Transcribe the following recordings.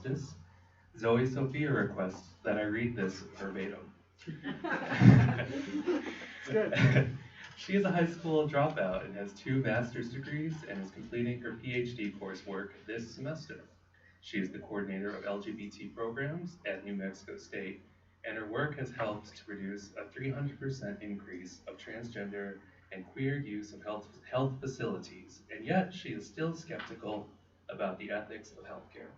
justice, Zooey Sophia requests that I read this verbatim. It's good. She is a high school dropout and has 2 master's degrees and is completing her PhD coursework this semester. She is the coordinator of LGBT programs at New Mexico State, and her work has helped to produce a 300% increase of transgender and queer use of health facilities, and yet she is still skeptical about the ethics of healthcare.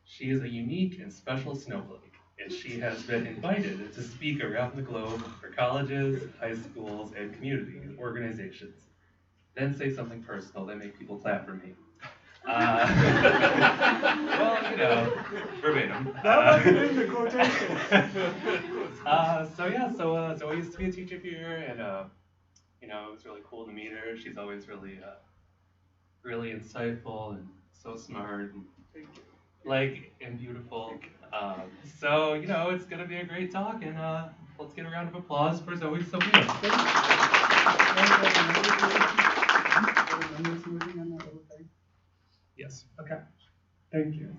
She is a unique and special snowflake, and she has been invited to speak around the globe for colleges, high schools, and community organizations. Then say something personal that make people clap for me. Well, verbatim. That wasn't in the quotation. So I used to be a teacher here, and it was really cool to meet her. She's always really, really insightful and so smart and and beautiful. It's gonna be a great talk, and let's get a round of applause for Zooey Sophia. Yes. Okay, thank you.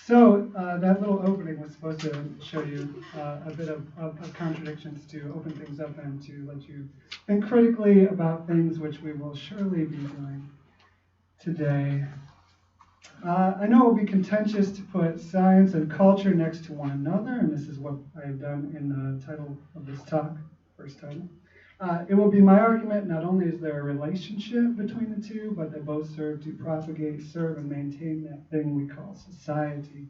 So that little opening was supposed to show you a bit of contradictions to open things up and to let you think critically about things which we will surely be doing today. I know it will be contentious to put science and culture next to one another, and this is what I have done in the title of this talk, first title. It will be my argument not only is there a relationship between the two, but they both serve to propagate, serve, and maintain that thing we call society.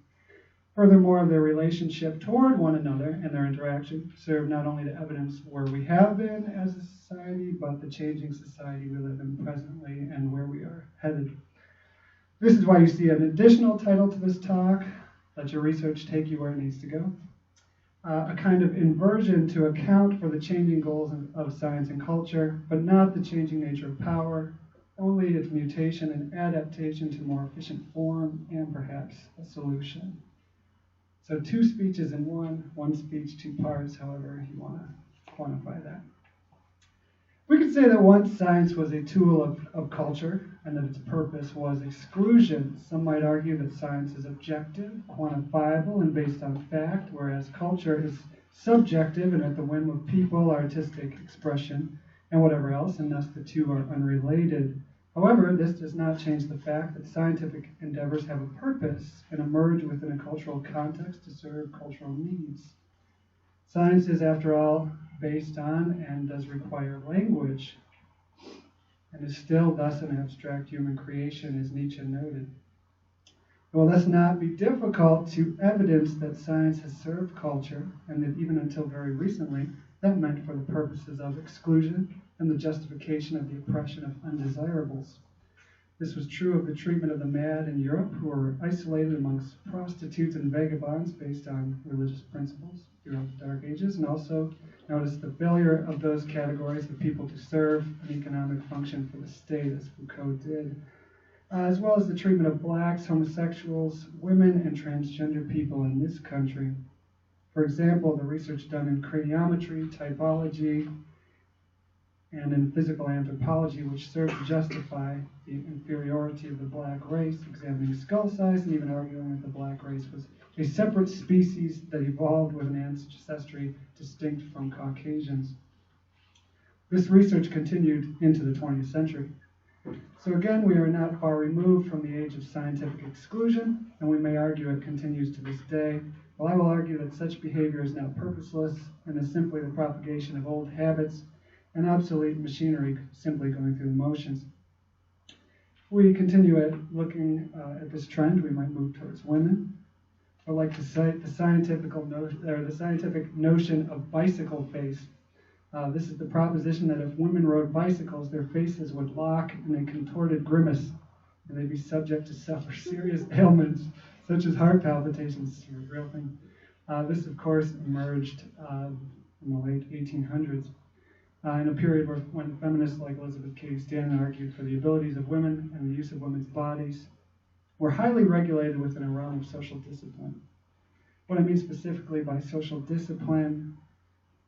Furthermore, their relationship toward one another and their interaction serve not only to evidence where we have been as a society, but the changing society we live in presently and where we are headed. This is why you see an additional title to this talk, Let Your Research Take You Where It Needs to Go. A kind of inversion to account for the changing goals of science and culture, but not the changing nature of power, only its mutation and adaptation to more efficient form and perhaps a solution. So 2 speeches in one speech, 2 parts, however you want to quantify that. We could say that once science was a tool of culture and that its purpose was exclusion. Some might argue that science is objective, quantifiable, and based on fact, whereas culture is subjective and at the whim of people, artistic expression, and whatever else, and thus the two are unrelated. However, this does not change the fact that scientific endeavors have a purpose and emerge within a cultural context to serve cultural needs. Science is, after all, based on and does require language, and is still thus an abstract human creation, as Nietzsche noted. It will thus not be difficult to evidence that science has served culture, and that even until very recently, that meant for the purposes of exclusion and the justification of the oppression of undesirables. This was true of the treatment of the mad in Europe, who were isolated amongst prostitutes and vagabonds based on religious principles throughout the Dark Ages, and also notice the failure of those categories of people to serve an economic function for the state, as Foucault did, as well as the treatment of blacks, homosexuals, women, and transgender people in this country. For example, the research done in craniometry, typology, and in physical anthropology, which served to justify the inferiority of the black race, examining skull size and even arguing that the black race was a separate species that evolved with an ancestry distinct from Caucasians. This research continued into the 20th century. So again, we are not far removed from the age of scientific exclusion, and we may argue it continues to this day. Well, I will argue that such behavior is now purposeless and is simply the propagation of old habits and obsolete machinery simply going through the motions. If we continue looking at this trend, we might move towards women. I'd like to cite the scientific notion of bicycle face. This is the proposition that if women rode bicycles, their faces would lock in a contorted grimace, and they'd be subject to suffer serious ailments, such as heart palpitations, a real thing. This, of course, emerged in the late 1800s. In a period when feminists like Elizabeth Cady Stanton argued for the abilities of women and the use of women's bodies were highly regulated within a realm of social discipline. What I mean specifically by social discipline,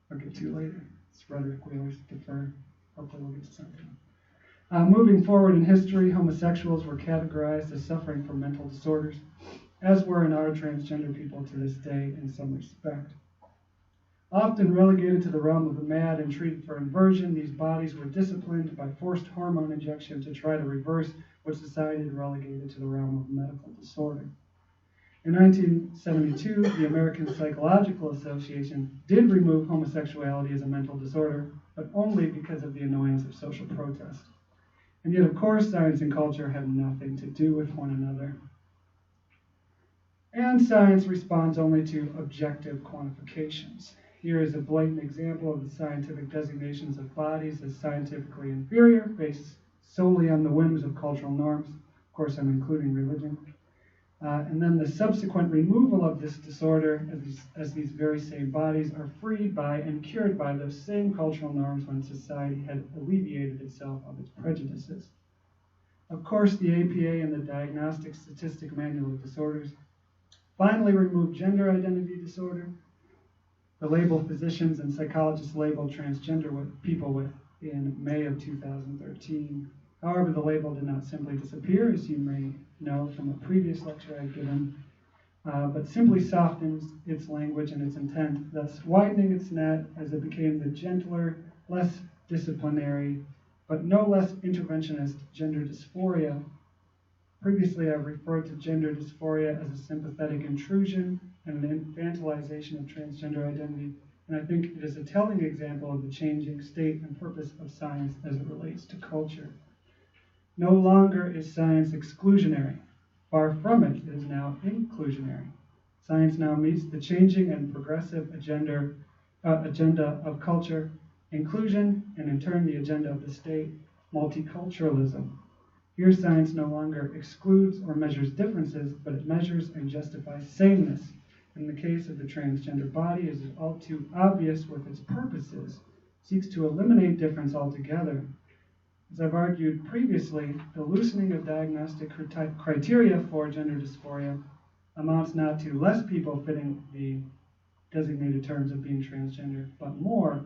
I'll get to later. It's rhetoric, we always defer. Hopefully we'll get to something. Moving forward in history, homosexuals were categorized as suffering from mental disorders, as were and are transgender people to this day in some respect. Often relegated to the realm of the mad and treated for inversion, these bodies were disciplined by forced hormone injection to try to reverse what society had relegated to the realm of medical disorder. In 1972, the American Psychological Association did remove homosexuality as a mental disorder, but only because of the annoyance of social protest. And yet, of course, science and culture have nothing to do with one another. And science responds only to objective quantifications. Here is a blatant example of the scientific designations of bodies as scientifically inferior, based solely on the whims of cultural norms. Of course, I'm including religion. And then the subsequent removal of this disorder as these very same bodies are freed by and cured by those same cultural norms when society had alleviated itself of its prejudices. Of course, the APA and the Diagnostic Statistic Manual of Disorders finally removed gender identity disorder. The label physicians and psychologists labeled transgender people with in May of 2013. However, the label did not simply disappear, as you may know from a previous lecture I've given, but simply softens its language and its intent, thus widening its net as it became the gentler, less disciplinary, but no less interventionist gender dysphoria. Previously, I've referred to gender dysphoria as a sympathetic intrusion and an infantilization of transgender identity, and I think it is a telling example of the changing state and purpose of science as it relates to culture. No longer is science exclusionary. Far from it, it is now inclusionary. Science now meets the changing and progressive agenda of culture, inclusion, and in turn the agenda of the state, multiculturalism. Here, science no longer excludes or measures differences, but it measures and justifies sameness. In the case of the transgender body, as is all too obvious with its purposes, seeks to eliminate difference altogether. As I've argued previously, the loosening of diagnostic criteria for gender dysphoria amounts not to less people fitting the designated terms of being transgender, but more.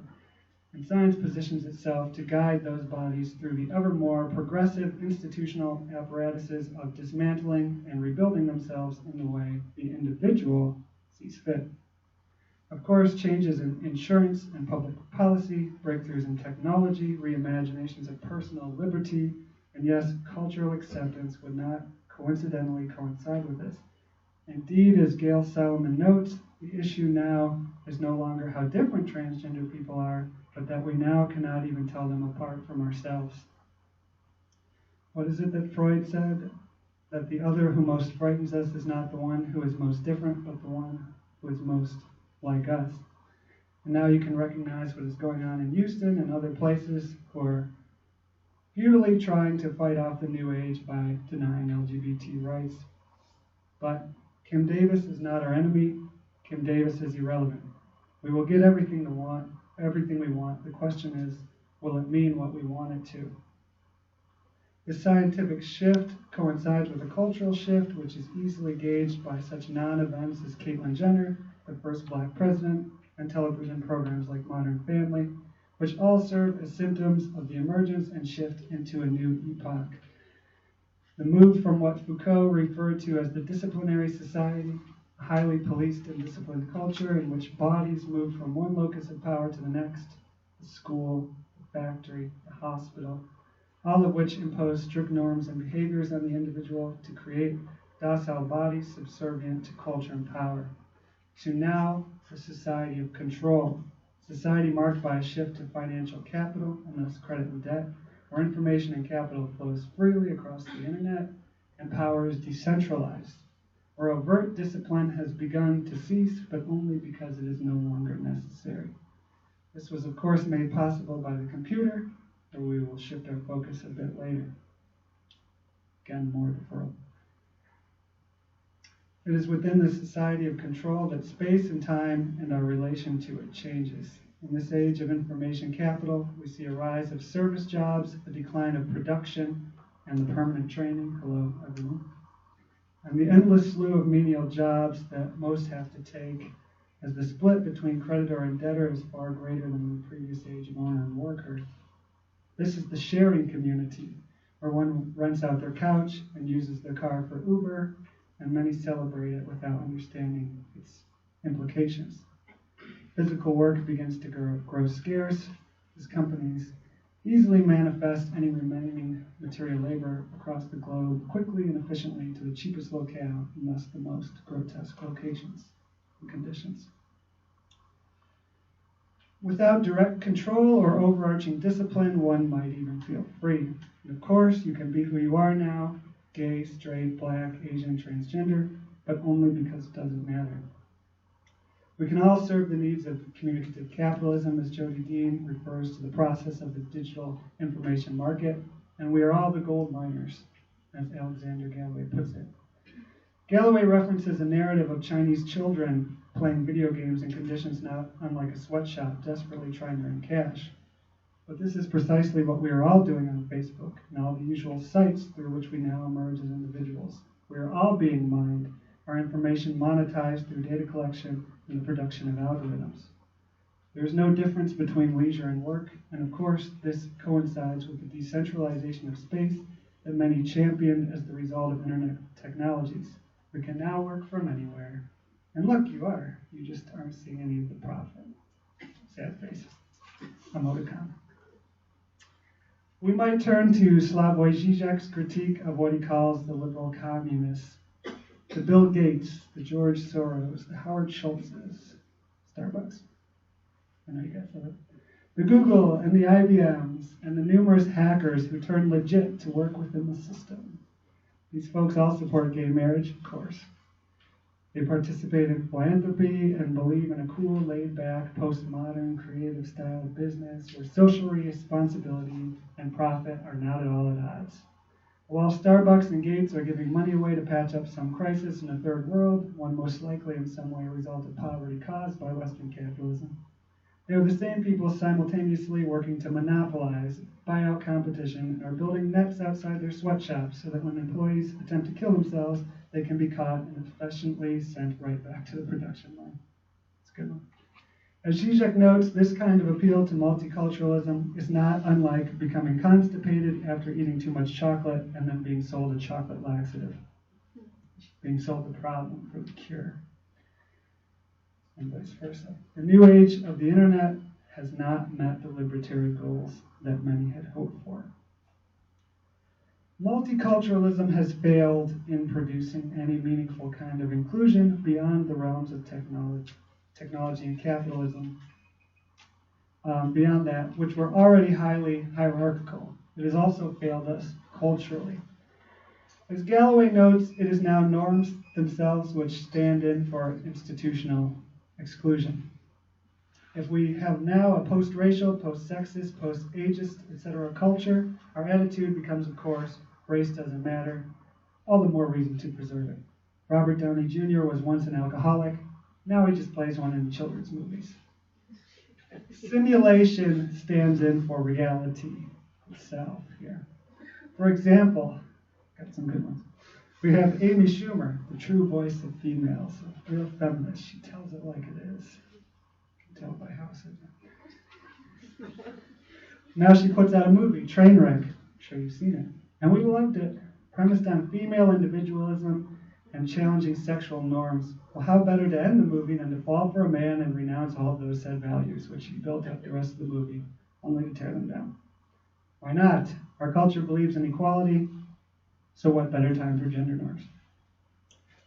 And science positions itself to guide those bodies through the ever more progressive institutional apparatuses of dismantling and rebuilding themselves in the way the individual sees fit. Of course, changes in insurance and public policy, breakthroughs in technology, reimaginations of personal liberty, and yes, cultural acceptance would not coincidentally coincide with this. Indeed, as Gail Solomon notes, the issue now is no longer how different transgender people are, but that we now cannot even tell them apart from ourselves. What is it that Freud said? That the other who most frightens us is not the one who is most different, but the one who is most like us. And now you can recognize what is going on in Houston and other places who are futilely trying to fight off the new age by denying LGBT rights. But Kim Davis is not our enemy. Kim Davis is irrelevant. We will get everything we want. The question is, will it mean what we want it to? The scientific shift coincides with a cultural shift, which is easily gauged by such non-events as Caitlyn Jenner, the first Black president, and television programs like Modern Family, which all serve as symptoms of the emergence and shift into a new epoch. The move from what Foucault referred to as the disciplinary society, a highly policed and disciplined culture in which bodies move from one locus of power to the next, the school, the factory, the hospital, all of which impose strict norms and behaviors on the individual to create docile bodies subservient to culture and power. To now, a society of control, society marked by a shift to financial capital and thus credit and debt, where information and capital flows freely across the internet and power is decentralized, where overt discipline has begun to cease, but only because it is no longer necessary. This was, of course, made possible by the computer, where we will shift our focus a bit later. Again, more deferral. It is within the society of control that space and time and our relation to it changes. In this age of information capital, we see a rise of service jobs, a decline of production, and the permanent training. Hello, everyone. And the endless slew of menial jobs that most have to take, as the split between creditor and debtor is far greater than in the previous age of owner and worker. This is the sharing community, where one rents out their couch and uses their car for Uber, and many celebrate it without understanding its implications. Physical work begins to grow scarce as companies easily manifest any remaining material labor across the globe quickly and efficiently to the cheapest locale and thus the most grotesque locations and conditions. Without direct control or overarching discipline, one might even feel free. And of course, you can be who you are now, gay, straight, black, Asian, transgender, but only because it doesn't matter. We can all serve the needs of communicative capitalism, as Jody Dean refers to the process of the digital information market, and we are all the gold miners, as Alexander Galloway puts it. Galloway references a narrative of Chinese children playing video games in conditions not unlike a sweatshop, desperately trying to earn cash. But this is precisely what we are all doing on Facebook and all the usual sites through which we now emerge as individuals. We are all being mined, our information monetized through data collection and the production of algorithms. There is no difference between leisure and work, and of course, this coincides with the decentralization of space that many championed as the result of internet technologies. We can now work from anywhere. And look, you are. You just aren't seeing any of the profit. Sad face. Emoticon. We might turn to Slavoj Žižek's critique of what he calls the liberal communists, the Bill Gates, the George Soros, the Howard Schultzes, Starbucks. I know you guys love it. The Google and the IBMs and the numerous hackers who turned legit to work within the system. These folks all support gay marriage, of course. They participate in philanthropy and believe in a cool, laid-back, postmodern, creative style of business where social responsibility and profit are not at all at odds. While Starbucks and Gates are giving money away to patch up some crisis in a third world, one most likely in some way a result of poverty caused by Western capitalism, they are the same people simultaneously working to monopolize, buy out competition, and are building nets outside their sweatshops so that when employees attempt to kill themselves, they can be caught and efficiently sent right back to the production line. It's a good one. As Zizek notes, this kind of appeal to multiculturalism is not unlike becoming constipated after eating too much chocolate and then being sold a chocolate laxative, being sold the problem for the cure, and vice versa. The new age of the internet has not met the libertarian goals that many had hoped for. Multiculturalism has failed in producing any meaningful kind of inclusion beyond the realms of technology and capitalism, beyond that, which were already highly hierarchical. It has also failed us culturally. As Galloway notes, it is now norms themselves which stand in for institutional exclusion. If we have now a post-racial, post-sexist, post-ageist, etc. culture, our attitude becomes, of course, race doesn't matter, all the more reason to preserve it. Robert Downey Jr. was once an alcoholic, now he just plays one in children's movies. Simulation stands in for reality itself here. For example, got some good ones. We have Amy Schumer, the true voice of females, a real feminist. She tells it like it is. You can tell by how I said that. Now she puts out a movie, Trainwreck. I'm sure you've seen it. And we loved it. Premised on female individualism and challenging sexual norms. Well, how better to end the movie than to fall for a man and renounce all of those said values, which she built up the rest of the movie, only to tear them down. Why not? Our culture believes in equality, so what better time for gender norms?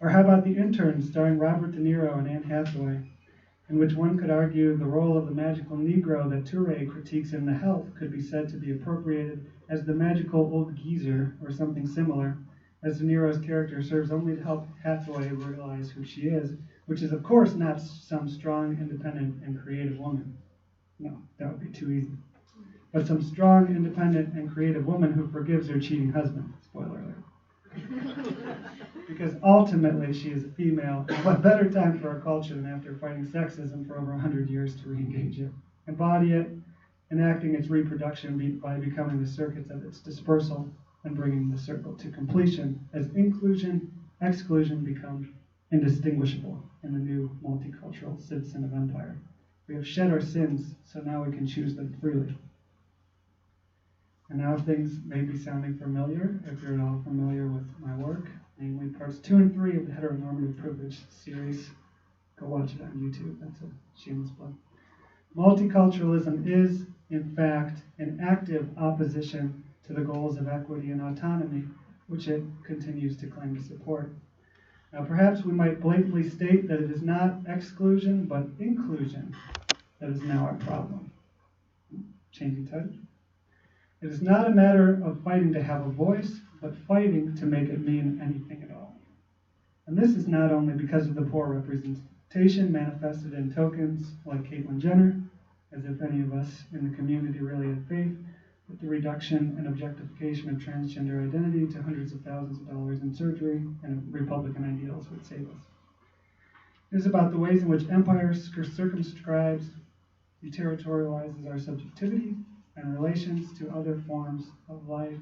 Or how about The Intern, starring Robert De Niro and Anne Hathaway, in which one could argue the role of the magical Negro that Touré critiques in The Health could be said to be appropriated as the magical old geezer, or something similar, as De Niro's character serves only to help Hathaway realize who she is, which is of course not some strong, independent, and creative woman. No, that would be too easy. But some strong, independent, and creative woman who forgives her cheating husband. Spoiler alert. Because ultimately she is a female, and what better time for our culture than after fighting sexism for over 100 years to re-engage it, embody it, enacting its reproduction by becoming the circuits of its dispersal and bringing the circle to completion as inclusion, exclusion become indistinguishable in the new multicultural citizen of empire. We have shed our sins, so now we can choose them freely. And now things may be sounding familiar if you're at all familiar with my work, namely parts 2 and 3 of the Heteronormative Privilege series. Go watch it on YouTube. That's a shameless plug. Multiculturalism is, in fact, an active opposition to the goals of equity and autonomy, which it continues to claim to support. Now, perhaps we might blatantly state that it is not exclusion, but inclusion that is now our problem. Changing title. It is not a matter of fighting to have a voice, but fighting to make it mean anything at all. And this is not only because of the poor representation manifested in tokens like Caitlyn Jenner, as if any of us in the community really had faith, but the reduction and objectification of transgender identity to hundreds of thousands of dollars in surgery and Republican ideals would save us. It is about the ways in which empire circumscribes, deterritorializes our subjectivity and relations to other forms of life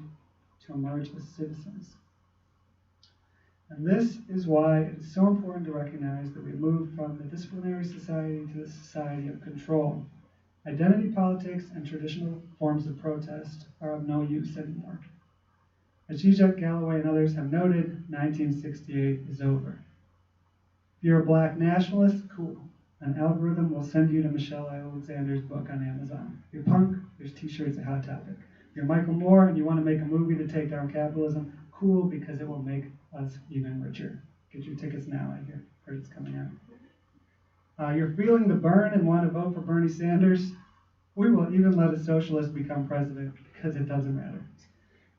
to emerge as citizens. And this is why it is so important to recognize that we move from the disciplinary society to the society of control. Identity politics and traditional forms of protest are of no use anymore. As Zizek, Galloway, and others have noted, 1968 is over. If you're a black nationalist, cool. An algorithm will send you to Michelle Alexander's book on Amazon. If you're punk, there's t-shirts at Hot Topic. If you're Michael Moore and you want to make a movie to take down capitalism, cool, because it will make us even richer. Get your tickets now, I heard it's coming out. You're feeling the burn and want to vote for Bernie Sanders? We will even let a socialist become president because it doesn't matter.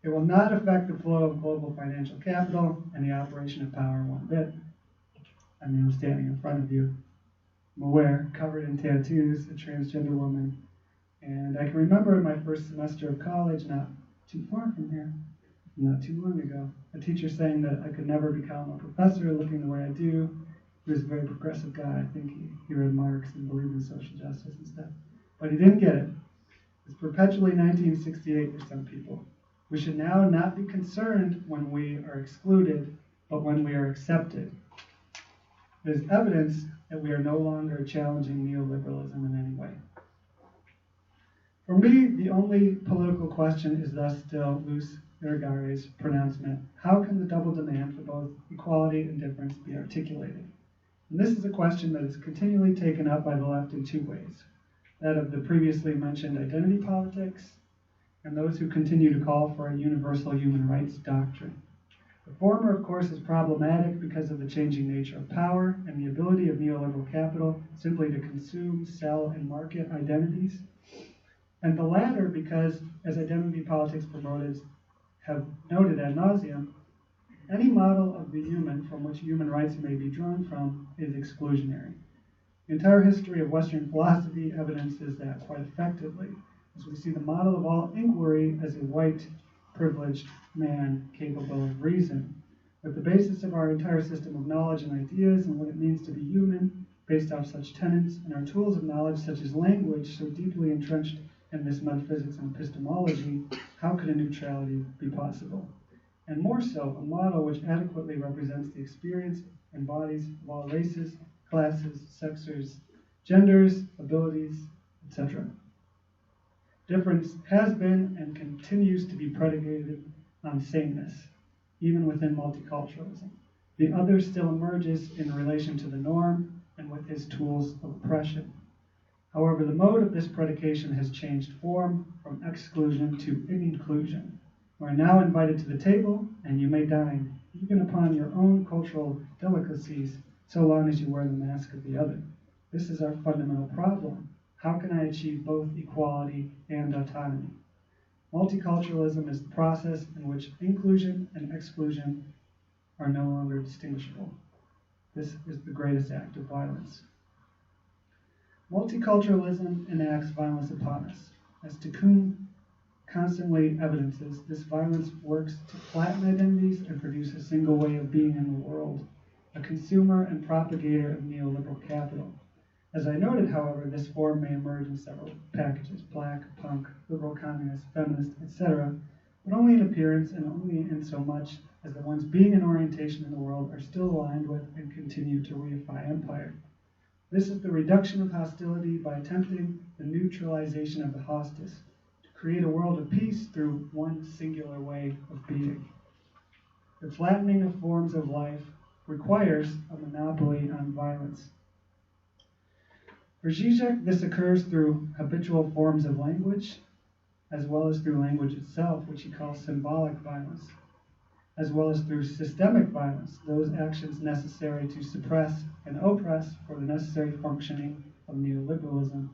It will not affect the flow of global financial capital and the operation of power one bit. I mean, I'm standing in front of you. I'm aware, covered in tattoos, a transgender woman. And I can remember in my first semester of college, not too far from here, not too long ago, a teacher saying that I could never become a professor looking the way I do. He was a very progressive guy. I think he read Marx and believed in social justice and stuff. But he didn't get it. It's perpetually 1968 for some people. We should now not be concerned when we are excluded, but when we are accepted. There's evidence that we are no longer challenging neoliberalism in any way. For me, the only political question is thus still Luce Irigaray pronouncement: how can the double demand for both equality and difference be articulated? And this is a question that is continually taken up by the left in two ways: that of the previously mentioned identity politics, and those who continue to call for a universal human rights doctrine. The former, of course, is problematic because of the changing nature of power and the ability of neoliberal capital simply to consume, sell, and market identities. And the latter because, as identity politics promoters have noted ad nauseum, any model of the human from which human rights may be drawn from is exclusionary. The entire history of Western philosophy evidences that quite effectively, as we see the model of all inquiry as a white, privileged man capable of reason, with the basis of our entire system of knowledge and ideas and what it means to be human, based off such tenets, and our tools of knowledge such as language so deeply entrenched in this metaphysics and epistemology, how could a neutrality be possible? And more so, a model which adequately represents the experience and bodies of all races, classes, sexes, genders, abilities, etc. Difference has been and continues to be predicated on sameness, even within multiculturalism. The other still emerges in relation to the norm and with his tools of oppression. However, the mode of this predication has changed form from exclusion to inclusion. You are now invited to the table, and you may dine, even upon your own cultural delicacies, so long as you wear the mask of the other. This is our fundamental problem. How can I achieve both equality and autonomy? Multiculturalism is the process in which inclusion and exclusion are no longer distinguishable. This is the greatest act of violence. Multiculturalism enacts violence upon us. As Pook constantly evidences, this violence works to flatten identities and produce a single way of being in the world, a consumer and propagator of neoliberal capital. As I noted, however, this form may emerge in several packages: black, punk, liberal, communist, feminist, etc., but only in appearance and only in so much as the ones being in orientation in the world are still aligned with and continue to reify empire. This is the reduction of hostility by attempting the neutralization of the hostis, to create a world of peace through one singular way of being. The flattening of forms of life requires a monopoly on violence. For Zizek, this occurs through habitual forms of language, as well as through language itself, which he calls symbolic violence, as well as through systemic violence, those actions necessary to suppress and oppress for the necessary functioning of neoliberalism.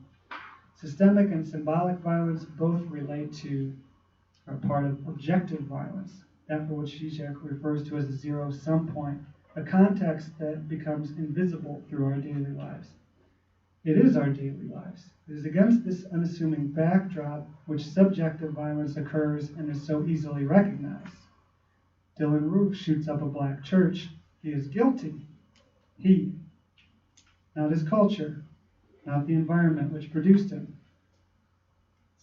Systemic and symbolic violence both relate to, or part of, objective violence, that for which Zizek refers to as a zero-sum point, a context that becomes invisible through our daily lives. It is our daily lives. It is against this unassuming backdrop which subjective violence occurs and is so easily recognized. Dylan Roof shoots up a black church. He is guilty. He, not his culture, not the environment which produced him.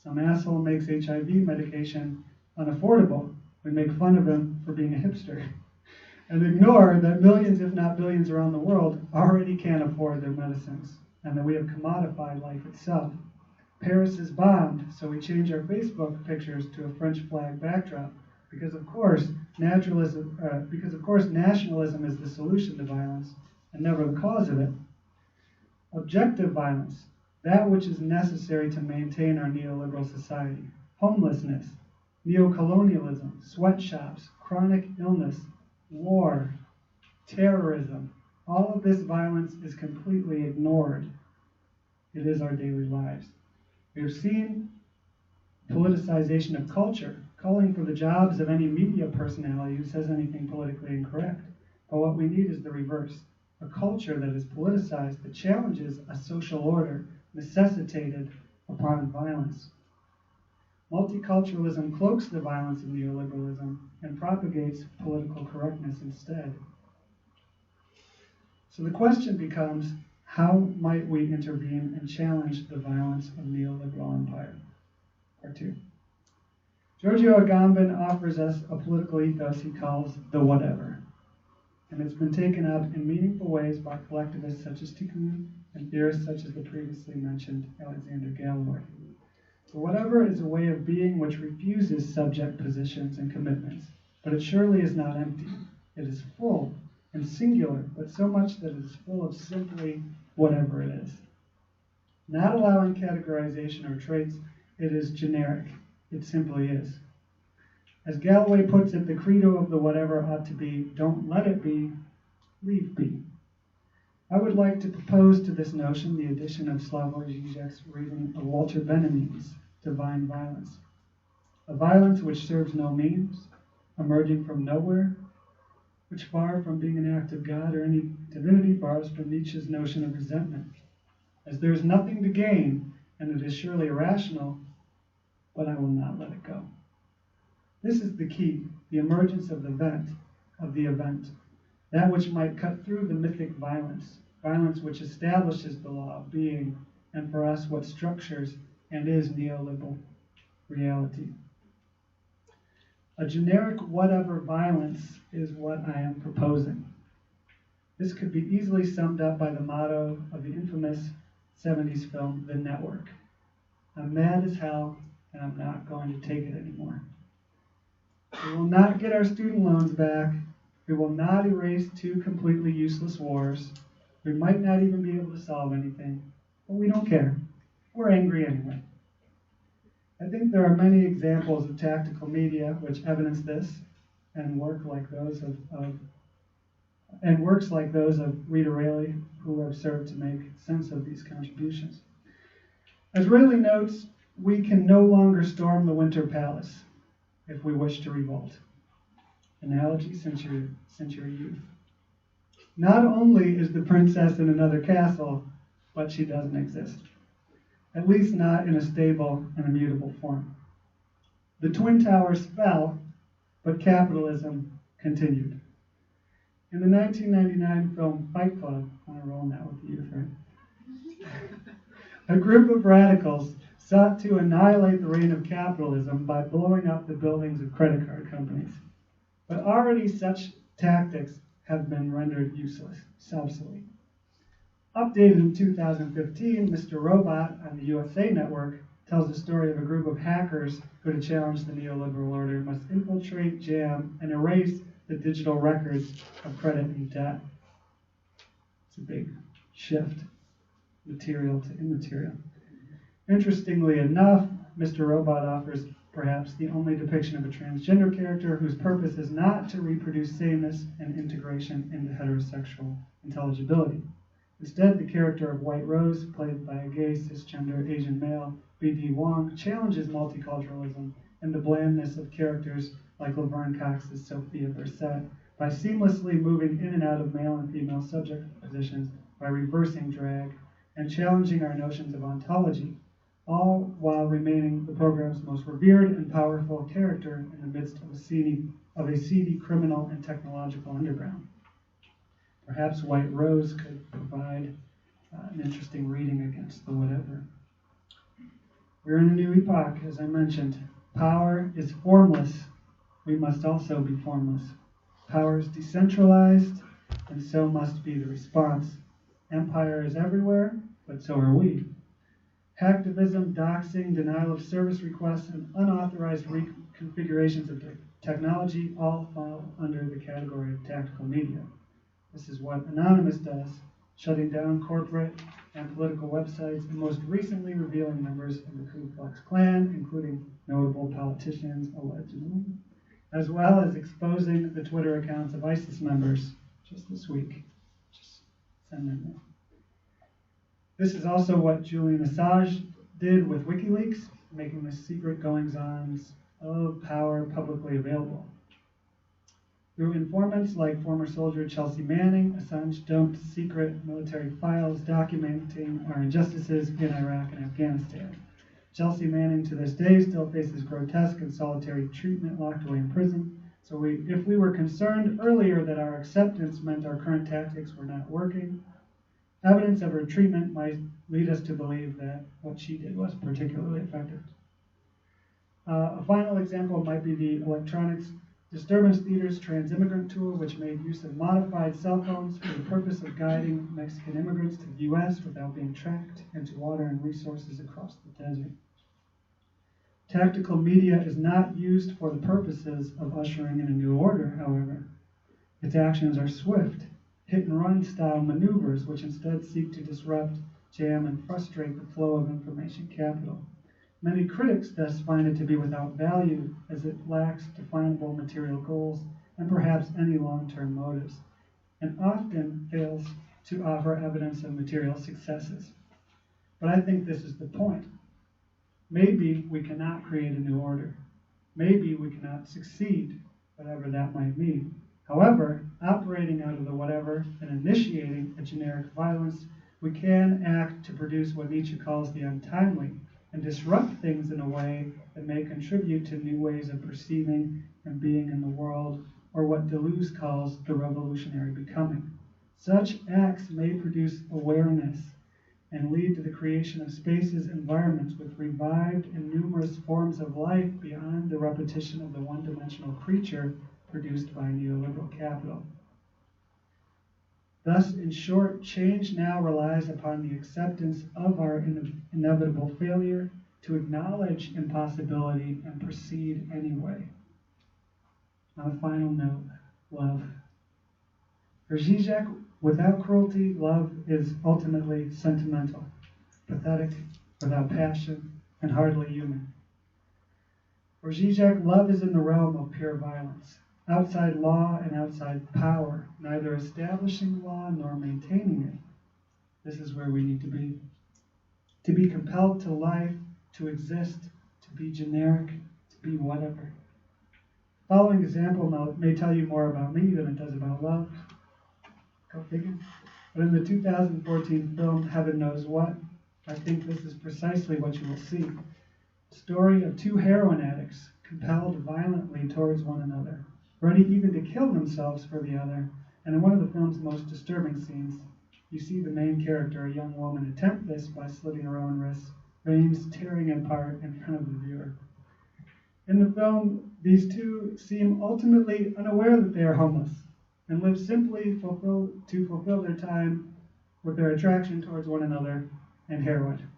Some asshole makes HIV medication unaffordable. We make fun of him for being a hipster and ignore that millions, if not billions around the world already can't afford their medicines and that we have commodified life itself. Paris is bombed, so we change our Facebook pictures to a French flag backdrop because of course nationalism is the solution to violence and never the cause of it. Objective violence, that which is necessary to maintain our neoliberal society. Homelessness, neocolonialism, sweatshops, chronic illness, war, terrorism. All of this violence is completely ignored. It is our daily lives. We have seen politicization of culture, calling for the jobs of any media personality who says anything politically incorrect. But what we need is the reverse. A culture that is politicized, that challenges a social order necessitated upon violence. Multiculturalism cloaks the violence of neoliberalism and propagates political correctness instead. So the question becomes, how might we intervene and challenge the violence of neoliberal empire? Part 2. Giorgio Agamben offers us a political ethos he calls the whatever. And it's been taken up in meaningful ways by collectivists such as Tikkun and theorists such as the previously mentioned Alexander Galloway. The whatever is a way of being which refuses subject positions and commitments, but it surely is not empty. It is full and singular, but so much that it is full of simply whatever it is. Not allowing categorization or traits, it is generic. It simply is. As Galloway puts it, the credo of the whatever ought to be, don't let it be, leave be. I would like to propose to this notion the addition of Slavoj Žižek's reading of Walter Benjamin's Divine Violence. A violence which serves no means, emerging from nowhere, which far from being an act of God or any divinity borrows from Nietzsche's notion of resentment. As there is nothing to gain, and it is surely irrational, but I will not let it go. This is the key, the emergence of the event, that which might cut through the mythic violence which establishes the law of being, and for us what structures and is neoliberal reality. A generic whatever violence is what I am proposing. This could be easily summed up by the motto of the infamous 70s film, The Network. I'm mad as hell, and I'm not going to take it anymore. We will not get our student loans back. We will not erase 2 completely useless wars. We might not even be able to solve anything, but we don't care. We're angry anyway. I think there are many examples of tactical media which evidence this, and works like those of Rita Raley, who have served to make sense of these contributions. As Raley notes, we can no longer storm the Winter Palace if we wish to revolt. Analogy since your youth. Not only is the princess in another castle, but she doesn't exist. At least not in a stable and immutable form. The Twin Towers fell, but capitalism continued. In the 1999 film Fight Club, on a roll now with the youth, right? A group of radicals sought to annihilate the reign of capitalism by blowing up the buildings of credit card companies. But already such tactics have been rendered useless, obsolete. Updated in 2015, Mr. Robot on the USA Network tells the story of a group of hackers who, to challenge the neoliberal order, must infiltrate, jam, and erase the digital records of credit and debt. It's a big shift, material to immaterial. Interestingly enough, Mr. Robot offers perhaps the only depiction of a transgender character whose purpose is not to reproduce sameness and integration into heterosexual intelligibility. Instead, the character of White Rose, played by a gay cisgender Asian male, B.D. Wong, challenges multiculturalism and the blandness of characters like Laverne Cox's Sophia by seamlessly moving in and out of male and female subject positions by reversing drag and challenging our notions of ontology, all while remaining the program's most revered and powerful character in the midst of a seedy criminal and technological underground. Perhaps White Rose could provide an interesting reading against the whatever. We're in a new epoch, as I mentioned. Power is formless. We must also be formless. Power is decentralized, and so must be the response. Empire is everywhere, but so are we. Hacktivism, doxing, denial of service requests, and unauthorized reconfigurations of technology all fall under the category of tactical media. This is what Anonymous does, shutting down corporate and political websites, and most recently revealing members of the Ku Klux Klan, including notable politicians, allegedly, as well as exposing the Twitter accounts of ISIS members just this week. Just send them there. This is also what Julian Assange did with WikiLeaks, making the secret goings-ons of power publicly available. Through informants like former soldier Chelsea Manning, Assange dumped secret military files documenting our injustices in Iraq and Afghanistan. Chelsea Manning to this day still faces grotesque and solitary treatment locked away in prison. So if we were concerned earlier that our acceptance meant our current tactics were not working, evidence of her treatment might lead us to believe that what she did was particularly effective. A final example might be the Electronics Disturbance Theater's Trans-Immigrant Tour, which made use of modified cell phones for the purpose of guiding Mexican immigrants to the U.S. without being tracked into water and resources across the desert. Tactical media is not used for the purposes of ushering in a new order, however. Its actions are swift, hit-and-run style maneuvers which instead seek to disrupt, jam, and frustrate the flow of information capital. Many critics thus find it to be without value, as it lacks definable material goals and perhaps any long-term motives, and often fails to offer evidence of material successes. But I think this is the point. Maybe we cannot create a new order. Maybe we cannot succeed, whatever that might mean. However, operating out of the whatever and initiating a generic violence, we can act to produce what Nietzsche calls the untimely and disrupt things in a way that may contribute to new ways of perceiving and being in the world, or what Deleuze calls the revolutionary becoming. Such acts may produce awareness and lead to the creation of spaces, environments with revived and numerous forms of life beyond the repetition of the one-dimensional creature produced by neoliberal capital. Thus, in short, change now relies upon the acceptance of our inevitable failure to acknowledge impossibility and proceed anyway. On a final note, love. For Zizek, without cruelty, love is ultimately sentimental, pathetic, without passion, and hardly human. For Zizek, love is in the realm of pure violence, outside law and outside power, neither establishing law nor maintaining it. This is where we need to be. To be compelled to life, to exist, to be generic, to be whatever. The following example may tell you more about me than it does about love. Go figure. But in the 2014 film Heaven Knows What, I think this is precisely what you will see. A story of two heroin addicts compelled violently towards one another, ready even to kill themselves for the other. And in one of the film's most disturbing scenes, you see the main character, a young woman, attempt this by slitting her own wrists, veins tearing apart in front of the viewer. In the film, these two seem ultimately unaware that they are homeless and live simply to fulfill their time with their attraction towards one another and heroin.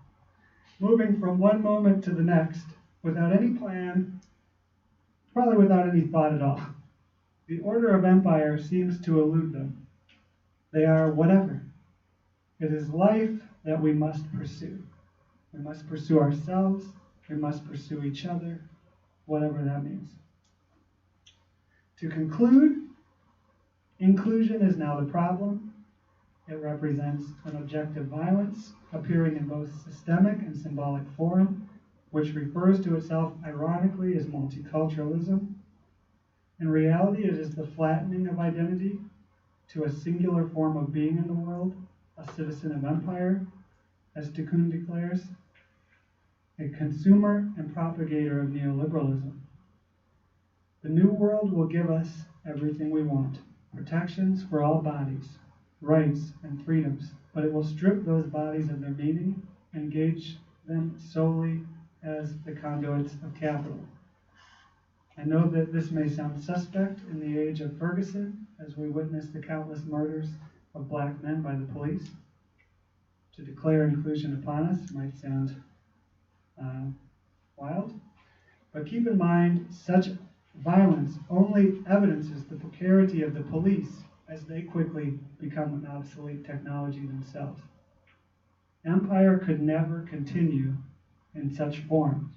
moving from one moment to the next without any plan, probably without any thought at all. The order of empire seems to elude them. They are whatever. It is life that we must pursue. We must pursue ourselves. We must pursue each other, whatever that means. To conclude, inclusion is now the problem. It represents an objective violence appearing in both systemic and symbolic form, which refers to itself ironically as multiculturalism. In reality, it is the flattening of identity to a singular form of being in the world, a citizen of empire, as de Kuhn declares, a consumer and propagator of neoliberalism. The new world will give us everything we want, protections for all bodies, rights and freedoms, but it will strip those bodies of their meaning and engage them solely as the conduits of capital. I know that this may sound suspect in the age of Ferguson, as we witness the countless murders of black men by the police. To declare inclusion upon us might sound wild, but keep in mind such violence only evidences the precarity of the police as they quickly become an obsolete technology themselves. Empire could never continue in such form.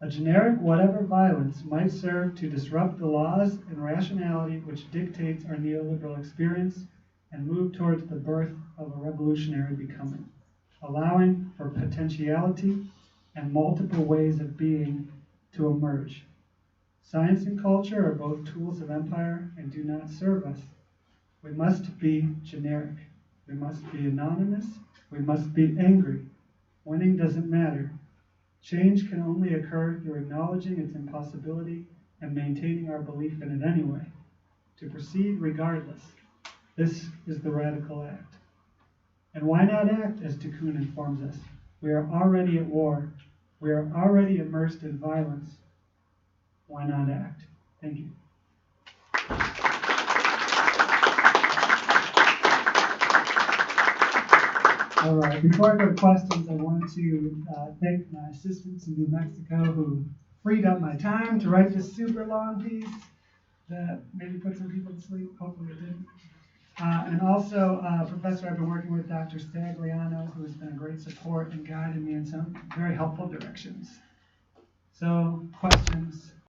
A generic whatever violence might serve to disrupt the laws and rationality which dictates our neoliberal experience and move towards the birth of a revolutionary becoming, allowing for potentiality and multiple ways of being to emerge. Science and culture are both tools of empire and do not serve us. We must be generic. We must be anonymous. We must be angry. Winning doesn't matter. Change can only occur through acknowledging its impossibility and maintaining our belief in it anyway. To proceed regardless. This is the radical act. And why not act, as de Kuhn informs us? We are already at war. We are already immersed in violence. Why not act? Thank you. All right, before I go to questions, I want to thank my assistants in New Mexico who freed up my time to write this super long piece that maybe put some people to sleep. Hopefully it didn't. And also a professor I've been working with, Dr. Stagliano, who has been a great support and guided me in some very helpful directions. So, questions?